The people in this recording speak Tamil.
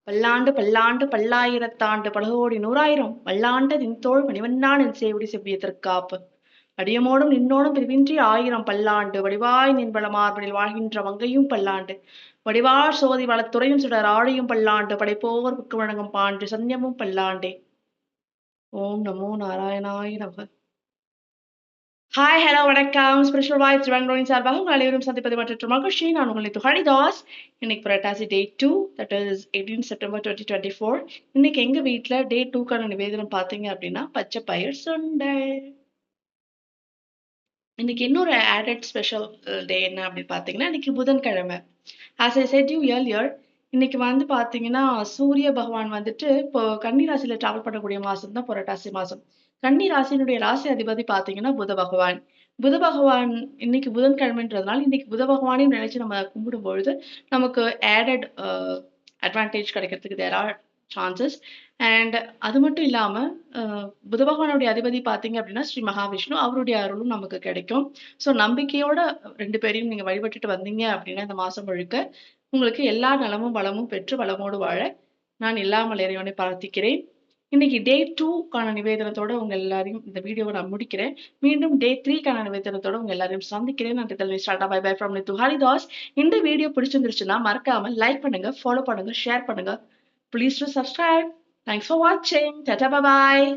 பல்லாண்டு பல்லாண்டு பல்லாயிரத்தாண்டு பலகோடி நூறாயிரம் வல்லாண்ட நின்தோள் மணிவண்ணான் என் சேவடி செவ்விய திருக்காப்பு அடியமோடும் நின்னோடும் பிரிவின்றி ஆயிரம் பல்லாண்டு வடிவாய் நின்பல மார்பனில் வாழ்கின்ற மங்கையும் பல்லாண்டு வடிவார் சோதி வளத்துறையும் சுடர் ஆழியும் பல்லாண்டு படைப்போர் புக்கு வழங்கும் பாண்டு சன்யமும் பல்லாண்டே. ஓம் நமோ நாராயணாய நமக. ஹாய் ஹலோ வணக்கம். ஸ்பிரிச்சுவல் வைப்ஸ் பெங்களூரின் சார்பாக உங்கள் அனைவரும் சந்திப்பது மற்ற மகிழ்ச்சி. நான் உங்களை ஹரிதாஸ். இன்னைக்கு புரட்டாசி டே 2, தட் இஸ் 18 செப்டம்பர் 2024. இன்னைக்கு எங்க வீட்டுல டே 2க்கான நிவேதனம் பாத்தீங்க அப்படின்னா பச்சை பயிர் சுண்டல். இன்னைக்கு இன்னொரு ஆடட் ஸ்பெஷல் டே என்ன அப்படின்னு பாத்தீங்கன்னா இன்னைக்கு புதன்கிழமை. As I set you earlier, இன்னைக்கு வந்து பாத்தீங்கன்னா சூரிய பகவான் வந்துட்டு இப்போ கன்னி ராசியில டிராவல் பண்ணக்கூடிய மாசம் தான் புரட்டாசி மாசம். கன்னி ராசியினுடைய ராசி அதிபதி பாத்தீங்கன்னா புத பகவான். புத பகவான் இன்னைக்கு புதன்கிழமைன்றதுனால இன்னைக்கு புத பகவானையும் நினைச்சு நம்ம கும்பிடும் பொழுது நமக்கு ஆடட் அட்வான்டேஜ் கிடைக்கிறதுக்கு தேர் ஆர் சான்சஸ். அண்ட் அது மட்டும் இல்லாம புத பகவானுடைய அதிபதி பாத்தீங்க அப்படின்னா ஸ்ரீ மகாவிஷ்ணு, அவருடைய அருளும் நமக்கு கிடைக்கும். ஸோ நம்பிக்கையோட 2 பேரையும் நீங்க வழிபட்டுட்டு வந்தீங்க அப்படின்னா இந்த மாசம் முழுக்க உங்களுக்கு எல்லா நலமும் வளமும் பெற்று வளமோடு வாழ நான் இல்லாமல் இறைவனை பிரார்த்திக்கிறேன். இன்னைக்கு டே 2க்கான நிவேதனத்தோட உங்க எல்லாரையும் இந்த வீடியோவை நான் முடிக்கிறேன். மீண்டும் டே 3க்கான நிவேதனத்தோட உங்க எல்லாரையும் சந்திக்கிறேன். நன்றி தலை ஸ்டார்டா bye bye from Nithu Haridas. இந்த வீடியோ பிடிச்சிருந்துருச்சுன்னா மறக்காம லைக் பண்ணுங்க, ஃபாலோ பண்ணுங்க, ஷேர் பண்ணுங்க. Please do subscribe. Thanks for வாட்சிங். டாடா பை பாய்.